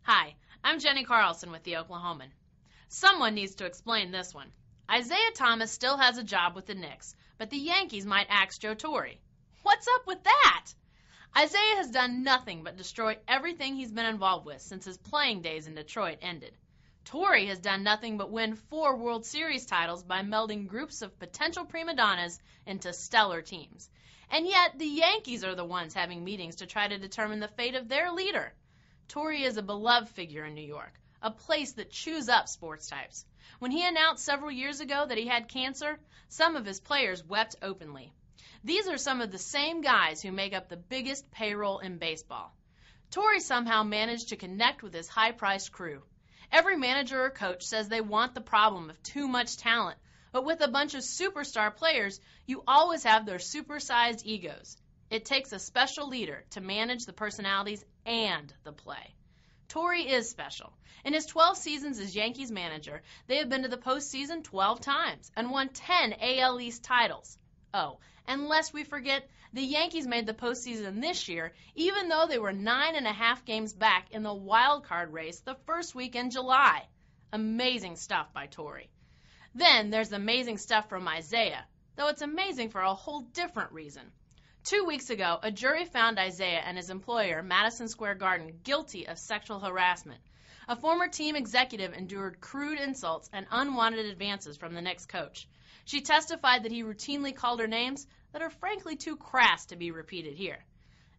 Hi, I'm Jenni Carlson with the Oklahoman. Someone needs to explain this one. Isiah Thomas still has a job with the Knicks, but the Yankees might axe Joe Torre. What's up with that? Isiah has done nothing but destroy everything he's been involved with since his playing days in Detroit ended. Torre has done nothing but win 4 World Series titles by melding groups of potential prima donnas into stellar teams. And yet, the Yankees are the ones having meetings to try to determine the fate of their leader. Torre is a beloved figure in New York, a place that chews up sports types. When he announced several years ago that he had cancer, some of his players wept openly. These are some of the same guys who make up the biggest payroll in baseball. Torre somehow managed to connect with his high-priced crew. Every manager or coach says they want the problem of too much talent, but with a bunch of superstar players, you always have their supersized egos. It takes a special leader to manage the personalities and the play. Torre is special. In his 12 seasons as Yankees manager, they have been to the postseason 12 times and won 10 AL East titles. Oh, and lest we forget, the Yankees made the postseason this year, even though they were 9.5 games back in the wild card race the first week in July. Amazing stuff by Torre. Then there's amazing stuff from Isiah, though it's amazing for a whole different reason. 2 weeks ago, a jury found Isiah and his employer, Madison Square Garden, guilty of sexual harassment. A former team executive endured crude insults and unwanted advances from the Knicks coach. She testified that he routinely called her names that are frankly too crass to be repeated here.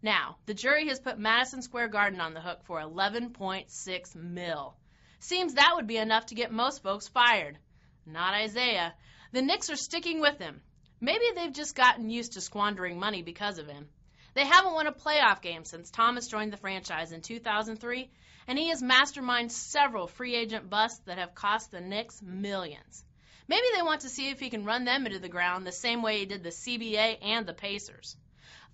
Now, the jury has put Madison Square Garden on the hook for $11.6 million. Seems that would be enough to get most folks fired. Not Isiah. The Knicks are sticking with him. Maybe they've just gotten used to squandering money because of him. They haven't won a playoff game since Thomas joined the franchise in 2003, and he has masterminded several free agent busts that have cost the Knicks millions. Maybe they want to see if he can run them into the ground the same way he did the CBA and the Pacers.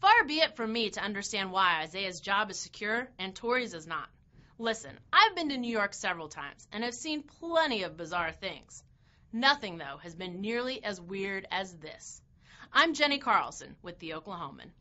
Far be it from me to understand why Isiah's job is secure and Torre's is not. Listen, I've been to New York several times and have seen plenty of bizarre things. Nothing, though, has been nearly as weird as this. I'm Jenni Carlson with the Oklahoman.